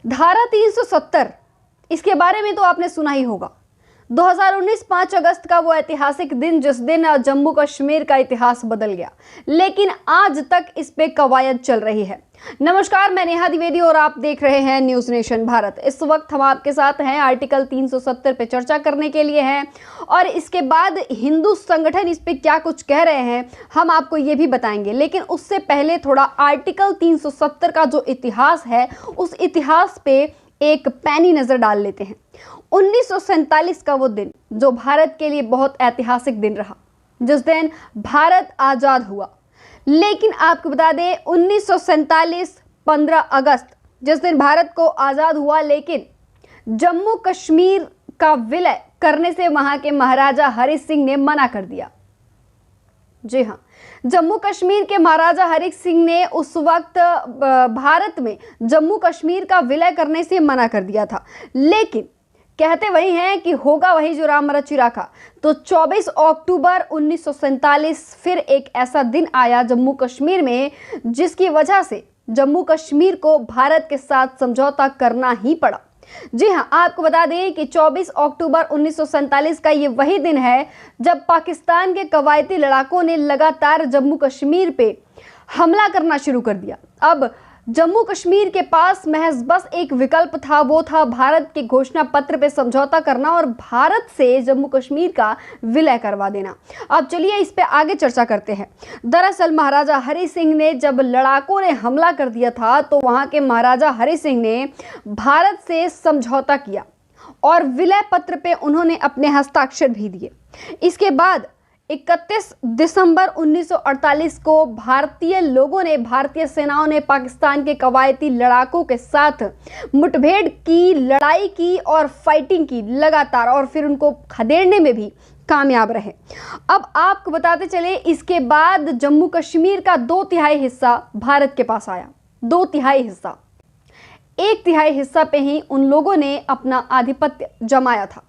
धारा 370, इसके बारे में तो आपने सुना ही होगा। 2019 5 अगस्त का वो ऐतिहासिक दिन जिस दिन जम्मू कश्मीर का इतिहास बदल गया, लेकिन आज तक इस पे कवायद चल रही है। नमस्कार, मैं नेहा द्विवेदी और आप देख रहे हैं न्यूज नेशन भारत। इस वक्त हम आपके साथ हैं, आर्टिकल 370 पे चर्चा करने के लिए हैं और इसके बाद हिंदू संगठन इस पे क्या कुछ कह रहे हैं हम आपको ये भी बताएंगे। लेकिन उससे पहले थोड़ा आर्टिकल 370 का जो इतिहास है उस इतिहास पे एक पैनी नजर डाल लेते हैं। 1947 का वो दिन जो भारत के लिए बहुत ऐतिहासिक दिन रहा, जिस दिन भारत आजाद हुआ। लेकिन आपको बता दें 1947 15 अगस्त जिस दिन भारत को आजाद हुआ, लेकिन जम्मू कश्मीर का विलय करने से वहां के महाराजा हरि सिंह ने मना कर दिया। जी हाँ, जम्मू कश्मीर के महाराजा हरि सिंह ने उस वक्त भारत में जम्मू कश्मीर का विलय करने से मना कर दिया था। लेकिन कहते वही हैं कि होगा वही जो राम रचि राखा। तो 24 अक्टूबर 1947 फिर एक ऐसा दिन आया जम्मू कश्मीर में जिसकी वजह से जम्मू कश्मीर को भारत के साथ समझौता करना ही पड़ा। जी हाँ, आपको बता दें कि 24 अक्टूबर 1947 का ये वही दिन है जब पाकिस्तान के कवायती लड़ाकों ने लगातार जम्मू कश्मीर पे हमला करना शुरू कर दिया। अब जम्मू कश्मीर के पास महज बस एक विकल्प था, वो था भारत के घोषणा पत्र पे समझौता करना और भारत से जम्मू कश्मीर का विलय करवा देना। अब चलिए इस पे आगे चर्चा करते हैं। दरअसल महाराजा हरि सिंह ने जब लड़ाकों ने हमला कर दिया था तो वहां के महाराजा हरि सिंह ने भारत से समझौता किया और विलय पत्र पे उन्होंने अपने हस्ताक्षर भी दिए। इसके बाद 31 दिसंबर 1948 को भारतीय सेनाओं ने पाकिस्तान के कवायती लड़ाकों के साथ मुठभेड़ की, लड़ाई की और फाइटिंग की लगातार, और फिर उनको खदेड़ने में भी कामयाब रहे। अब आपको बताते चले, इसके बाद जम्मू कश्मीर का 2/3 हिस्सा भारत के पास आया। 2/3 हिस्सा, 1/3 हिस्सा पे ही उन लोगों ने अपना आधिपत्य जमाया था।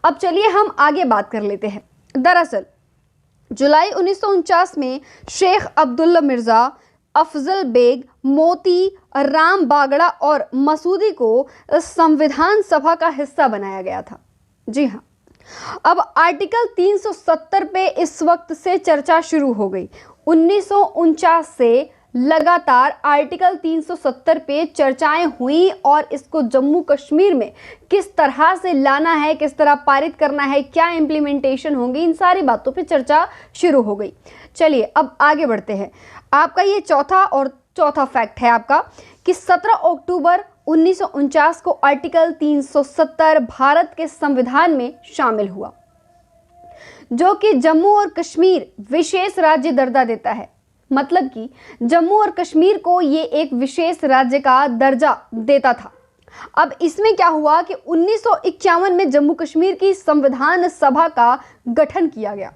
अब चलिए हम आगे बात कर लेते हैं। दरअसल जुलाई 1949 में शेख अब्दुल्ला मिर्जा, अफजल बेग, मोती राम बागड़ा और मसूदी को संविधान सभा का हिस्सा बनाया गया था। जी हाँ, अब आर्टिकल 370 पे इस वक्त से चर्चा शुरू हो गई। 1949 से लगातार आर्टिकल 370 पे चर्चाएं हुई और इसको जम्मू कश्मीर में किस तरह से लाना है, किस तरह पारित करना है, क्या इम्प्लीमेंटेशन होंगी, इन सारी बातों पे चर्चा शुरू हो गई। चलिए अब आगे बढ़ते हैं। आपका ये चौथा फैक्ट है आपका कि 17 अक्टूबर 1949 को आर्टिकल 370 भारत के संविधान में शामिल हुआ, जो कि जम्मू और कश्मीर विशेष राज्य दर्जा देता है। मतलब कि जम्मू और कश्मीर को ये एक विशेष राज्य का दर्जा देता था। अब इसमें क्या हुआ कि 1951 में जम्मू कश्मीर की संविधान सभा का गठन किया गया।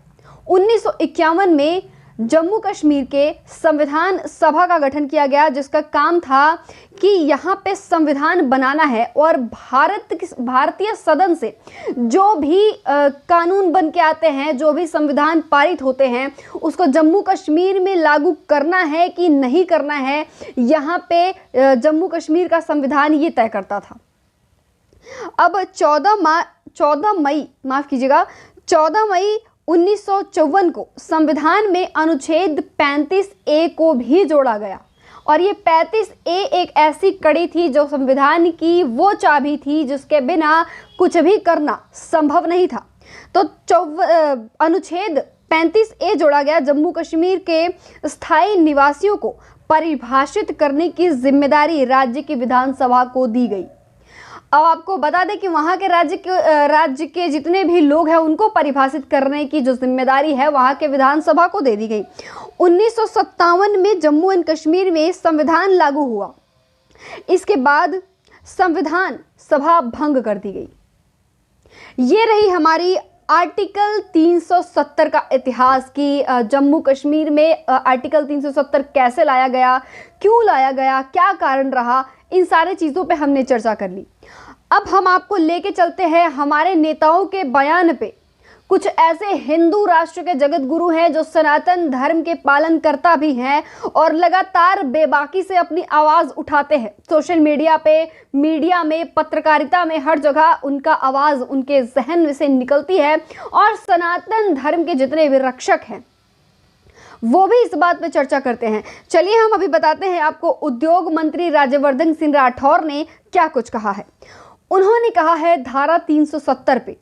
1951 में जम्मू कश्मीर के संविधान सभा का गठन किया गया, जिसका काम था कि यहाँ पे संविधान बनाना है और भारतीय सदन से जो भी कानून बन के आते हैं, जो भी संविधान पारित होते हैं, उसको जम्मू कश्मीर में लागू करना है कि नहीं करना है, यहाँ पे जम्मू कश्मीर का संविधान ये तय करता था। अब 14 मई 1954 को संविधान में अनुच्छेद 35A को भी जोड़ा गया और ये 35A एक ऐसी कड़ी थी जो संविधान की वो चाबी थी जिसके बिना कुछ भी करना संभव नहीं था। तो अनुच्छेद 35A जोड़ा गया। जम्मू कश्मीर के स्थायी निवासियों को परिभाषित करने की जिम्मेदारी राज्य की विधानसभा को दी गई। अब आपको बता दें कि वहाँ के राज्य के जितने भी लोग हैं उनको परिभाषित करने की जो जिम्मेदारी है वहाँ के विधानसभा को दे दी गई। 1957 में जम्मू एंड कश्मीर में संविधान लागू हुआ। इसके बाद संविधान सभा भंग कर दी गई। ये रही हमारी आर्टिकल 370 का इतिहास कि जम्मू कश्मीर में आर्टिकल 370 कैसे लाया गया, क्यों लाया गया, क्या कारण रहा, इन सारे चीज़ों पे हमने चर्चा कर ली। अब हम आपको लेके चलते हैं हमारे नेताओं के बयान पे। कुछ ऐसे हिंदू राष्ट्र के जगत गुरु हैं जो सनातन धर्म के पालन करता भी हैं और लगातार बेबाकी से अपनी आवाज उठाते हैं। सोशल मीडिया पे, मीडिया में, पत्रकारिता में, हर जगह उनका आवाज उनके जहन से निकलती है और सनातन धर्म के जितने भी रक्षक हैं वो भी इस बात पे चर्चा करते हैं। चलिए हम अभी बताते हैं आपको उद्योग मंत्री राज्यवर्धन सिंह राठौर ने क्या कुछ कहा है। उन्होंने कहा है धारा 370 पे,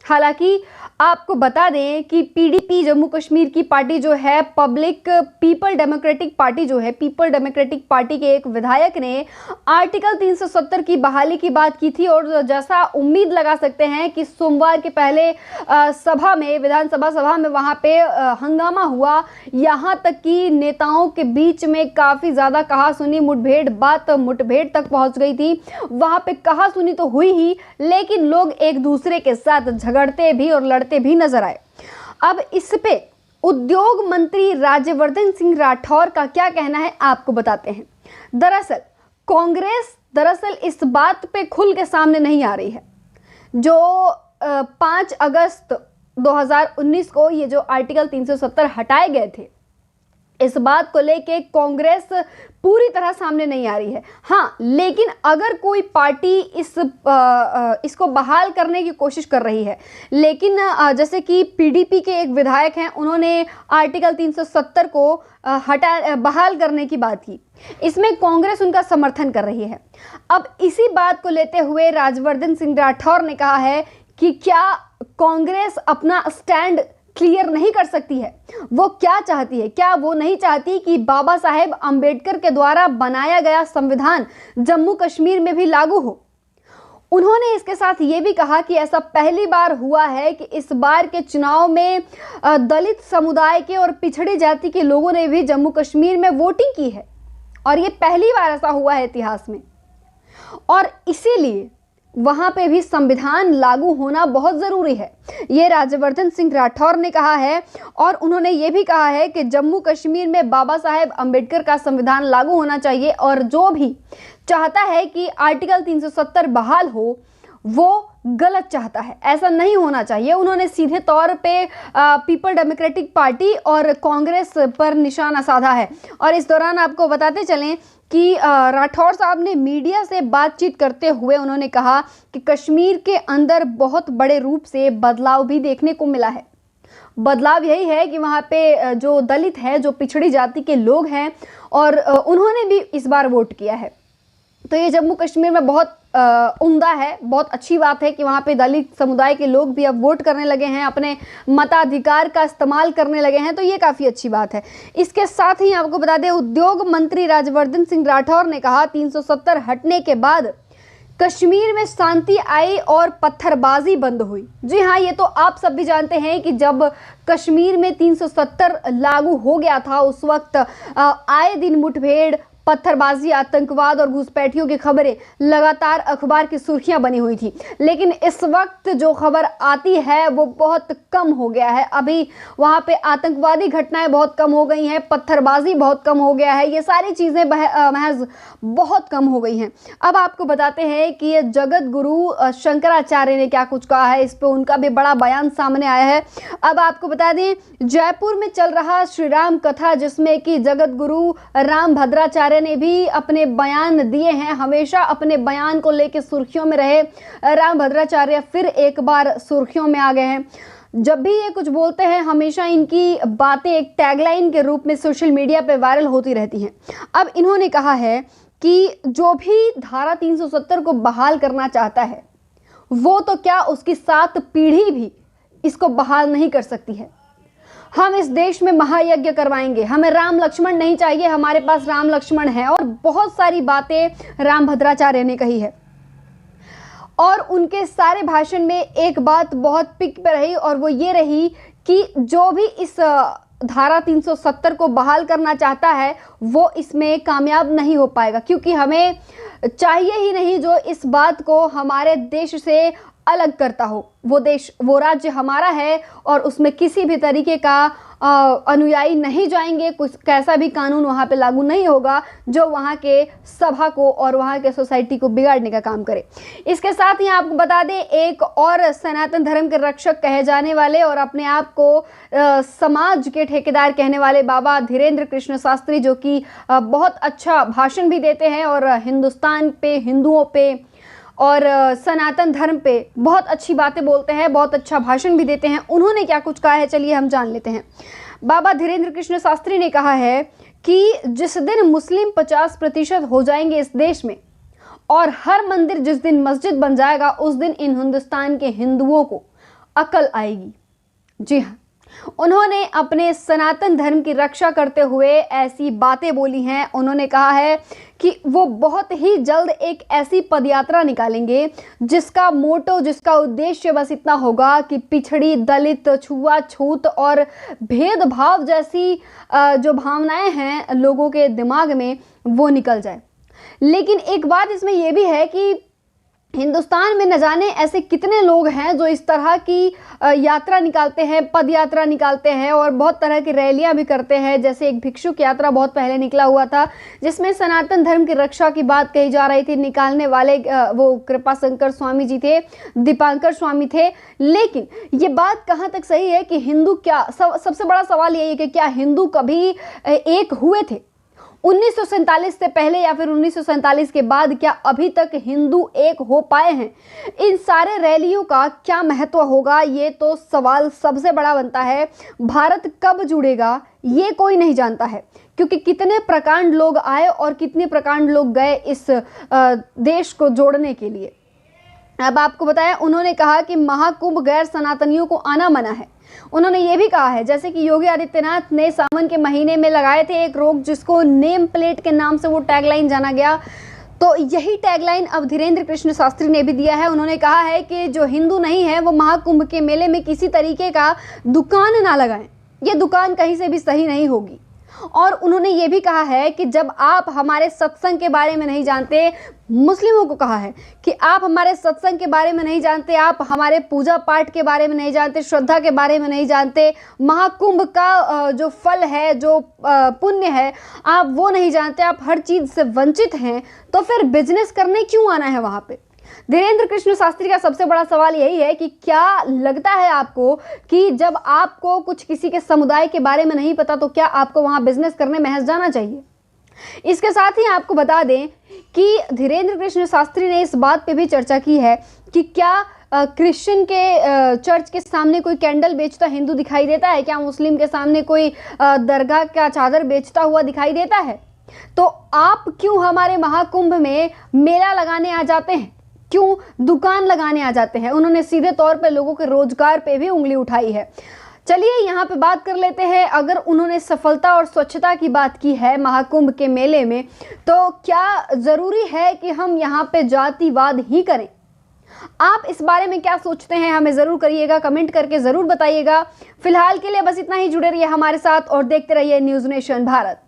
हालांकि आपको बता दें कि पीडीपी जम्मू कश्मीर की पार्टी जो है, पब्लिक पीपल डेमोक्रेटिक पार्टी जो है, पीपल डेमोक्रेटिक पार्टी के एक विधायक ने आर्टिकल 370 की बहाली की बात की थी और जैसा उम्मीद लगा सकते हैं कि सोमवार के पहले सभा में, विधानसभा सभा में वहां पे हंगामा हुआ। यहां तक कि नेताओं के बीच में काफ़ी ज़्यादा कहा-सुनी, बात मुठभेड़ तक पहुंच गई थी। वहां पे कहा-सुनी तो हुई ही, लेकिन लोग एक दूसरे के साथ झगड़ते भी और लड़ते भी नजर आए। अब इस पे उद्योग मंत्री राज्यवर्धन सिंह राठौर का क्या कहना है आपको बताते हैं। दरअसल कांग्रेस इस बात पे खुल के सामने नहीं आ रही है। जो 5 अगस्त 2019 को ये जो आर्टिकल 370 हटाए गए थे, इस बात को लेके कांग्रेस पूरी तरह सामने नहीं आ रही है। हाँ, लेकिन अगर कोई पार्टी इसको बहाल करने की कोशिश कर रही है, लेकिन जैसे कि पीडीपी के एक विधायक हैं, उन्होंने आर्टिकल 370 को बहाल करने की बात की, इसमें कांग्रेस उनका समर्थन कर रही है। अब इसी बात को लेते हुए राज्यवर्धन सिंह राठौर ने कहा है कि क्या कांग्रेस अपना स्टैंड क्लियर नहीं कर सकती है? वो क्या चाहती है? क्या वो नहीं चाहती कि बाबा साहेब अंबेडकर के द्वारा बनाया गया संविधान जम्मू कश्मीर में भी लागू हो? उन्होंने इसके साथ ये भी कहा कि ऐसा पहली बार हुआ है कि इस बार के चुनाव में दलित समुदाय के और पिछड़ी जाति के लोगों ने भी जम्मू कश्मीर में वोटिंग की है और ये पहली बार ऐसा हुआ है इतिहास में, और इसीलिए वहां पे भी संविधान लागू होना बहुत जरूरी है, ये राज्यवर्धन सिंह राठौर ने कहा है। और उन्होंने ये भी कहा है कि जम्मू कश्मीर में बाबा साहेब अंबेडकर का संविधान लागू होना चाहिए और जो भी चाहता है कि आर्टिकल 370 बहाल हो वो गलत चाहता है, ऐसा नहीं होना चाहिए। उन्होंने सीधे तौर पे पीपल डेमोक्रेटिक पार्टी और कांग्रेस पर निशाना साधा है। और इस दौरान आपको बताते चलें कि राठौर साहब ने मीडिया से बातचीत करते हुए उन्होंने कहा कि कश्मीर के अंदर बहुत बड़े रूप से बदलाव भी देखने को मिला है। बदलाव यही है कि वहाँ पे जो दलित है, जो पिछड़ी जाति के लोग हैं, और उन्होंने भी इस बार वोट किया है। तो ये जम्मू कश्मीर में बहुत उम्दा है, बहुत अच्छी बात है कि वहाँ पे दलित समुदाय के लोग भी अब वोट करने लगे हैं, अपने मताधिकार का इस्तेमाल करने लगे हैं, तो ये काफ़ी अच्छी बात है। इसके साथ ही आपको बता दें, उद्योग मंत्री राज्यवर्धन सिंह राठौर ने कहा 370 हटने के बाद कश्मीर में शांति आई और पत्थरबाजी बंद हुई। जी हाँ, ये तो आप सब भी जानते हैं कि जब कश्मीर में 370 लागू हो गया था, उस वक्त आए दिन मुठभेड़, पत्थरबाजी, आतंकवाद और घुसपैठियों की खबरें लगातार अखबार की सुर्खियां बनी हुई थी। लेकिन इस वक्त जो खबर आती है वो बहुत कम हो गया है। अभी वहां पे आतंकवादी घटनाएं बहुत कम हो गई हैं, पत्थरबाजी बहुत कम हो गया है, ये सारी चीज़ें महज बहुत कम हो गई हैं। अब आपको बताते हैं कि ये जगत गुरु शंकराचार्य ने क्या कुछ कहा है, इस पर उनका भी बड़ा बयान सामने आया है। अब आपको बता दें, जयपुर में चल रहा श्री राम कथा, जिसमें कि जगत गुरु राम भद्राचार्य ने भी अपने बयान दिए हैं, हमेशा अपने बयान को लेकर सुर्खियों में रहे राम भद्राचार्य फिर एक बार सुर्खियों में आ गए हैं। जब भी ये कुछ बोलते हैं, हमेशा इनकी बातें एक टैगलाइन के रूप में सोशल मीडिया पे वायरल होती रहती हैं। अब इन्होंने कहा है कि जो भी धारा 370 को बहाल करना चाहता है, वो तो क्या उसकी 7 पीढ़ी भी इसको बहाल नहीं कर सकती है। हम इस देश में महायज्ञ करवाएंगे, हमें राम लक्ष्मण नहीं चाहिए, हमारे पास राम लक्ष्मण है। और बहुत सारी बातें राम भद्राचार्य ने कही है, और उनके सारे भाषण में एक बात बहुत पिक पे रही, और वो ये रही कि जो भी इस धारा 370 को बहाल करना चाहता है वो इसमें कामयाब नहीं हो पाएगा, क्योंकि हमें चाहिए ही नहीं जो इस बात को हमारे देश से अलग करता हो। वो देश, वो राज्य हमारा है और उसमें किसी भी तरीके का अनुयायी नहीं जाएंगे, कुछ कैसा भी कानून वहाँ पे लागू नहीं होगा जो वहाँ के सभा को और वहाँ के सोसाइटी को बिगाड़ने का काम करे। इसके साथ ही आपको बता दें, एक और सनातन धर्म के रक्षक कहे जाने वाले और अपने आप को समाज के ठेकेदार कहने वाले बाबा धीरेन्द्र कृष्ण शास्त्री, जो कि बहुत अच्छा भाषण भी देते हैं और हिंदुस्तान पे, हिंदुओं पे और सनातन धर्म पे बहुत अच्छी बातें बोलते हैं, बहुत अच्छा भाषण भी देते हैं। उन्होंने क्या कुछ कहा है, चलिए हम जान लेते हैं। बाबा धीरेन्द्र कृष्ण शास्त्री ने कहा है कि जिस दिन मुस्लिम 50% हो जाएंगे इस देश में और हर मंदिर जिस दिन मस्जिद बन जाएगा, उस दिन इन हिंदुस्तान के हिंदुओं को अकल आएगी। जी हाँ, उन्होंने अपने सनातन धर्म की रक्षा करते हुए ऐसी बातें बोली हैं। उन्होंने कहा है कि वो बहुत ही जल्द एक ऐसी पदयात्रा निकालेंगे जिसका मोटो, जिसका उद्देश्य बस इतना होगा कि पिछड़ी, दलित, छुआछूत और भेदभाव जैसी जो भावनाएं हैं लोगों के दिमाग में, वो निकल जाए। लेकिन एक बात इसमें यह भी है कि हिंदुस्तान में न जाने ऐसे कितने लोग हैं जो इस तरह की यात्रा निकालते हैं, पद यात्रा निकालते हैं और बहुत तरह की रैलियां भी करते हैं। जैसे एक भिक्षुक यात्रा बहुत पहले निकला हुआ था जिसमें सनातन धर्म की रक्षा की बात कही जा रही थी। निकालने वाले वो कृपाशंकर स्वामी जी थे, दीपांकर स्वामी थे। लेकिन ये बात कहाँ तक सही है कि हिंदू क्या, सबसे बड़ा सवाल यही है कि क्या हिंदू कभी एक हुए थे 1947 से पहले या फिर 1947 के बाद? क्या अभी तक हिंदू एक हो पाए हैं? इन सारे रैलियों का क्या महत्व होगा, ये तो सवाल सबसे बड़ा बनता है। भारत कब जुड़ेगा ये कोई नहीं जानता है, क्योंकि कितने प्रकांड लोग आए और कितने प्रकांड लोग गए इस देश को जोड़ने के लिए। अब आपको बताया, उन्होंने कहा कि महाकुंभ गैर सनातनियों को आना मना है। उन्होंने ये भी कहा है, जैसे कि योगी आदित्यनाथ ने सावन के महीने में लगाए थे एक रोक, जिसको नेम प्लेट के नाम से वो टैगलाइन जाना गया, तो यही टैगलाइन अब धीरेन्द्र कृष्ण शास्त्री ने भी दिया है। उन्होंने कहा है कि जो हिंदू नहीं है वो महाकुंभ के मेले में किसी तरीके का दुकान ना लगाएं, ये दुकान कहीं से भी सही नहीं होगी। और उन्होंने ये भी कहा है कि जब आप हमारे सत्संग के बारे में नहीं जानते, मुस्लिमों को कहा है कि आप हमारे सत्संग के बारे में नहीं जानते, आप हमारे पूजा पाठ के बारे में नहीं जानते, श्रद्धा के बारे में नहीं जानते, महाकुंभ का जो फल है, जो पुण्य है, आप वो नहीं जानते, आप हर चीज़ से वंचित हैं, तो फिर बिजनेस करने क्यों आना है वहाँ पे? धीरेन्द्र कृष्ण शास्त्री का सबसे बड़ा सवाल यही है कि क्या लगता है आपको कि जब आपको कुछ किसी के समुदाय के बारे में नहीं पता तो क्या आपको वहां बिजनेस करने महज जाना चाहिए? इसके साथ ही आपको बता दें कि धीरेन्द्र कृष्ण शास्त्री ने इस बात पे भी चर्चा की है कि क्या क्रिश्चियन के चर्च के सामने कोई कैंडल बेचता हिंदू दिखाई देता है? क्या मुस्लिम के सामने कोई दरगाह का चादर बेचता हुआ दिखाई देता है? तो आप क्यों हमारे महाकुंभ में मेला लगाने आ जाते हैं, क्यों दुकान लगाने आ जाते हैं? उन्होंने सीधे तौर पे लोगों के रोजगार पे भी उंगली उठाई है। चलिए यहाँ पे बात कर लेते हैं, अगर उन्होंने सफलता और स्वच्छता की बात की है महाकुंभ के मेले में, तो क्या ज़रूरी है कि हम यहाँ पे जातिवाद ही करें? आप इस बारे में क्या सोचते हैं, हमें ज़रूर करिएगा, कमेंट करके ज़रूर बताइएगा। फिलहाल के लिए बस इतना ही। जुड़े रहिए हमारे साथ और देखते रहिए न्यूज़ नेशन भारत।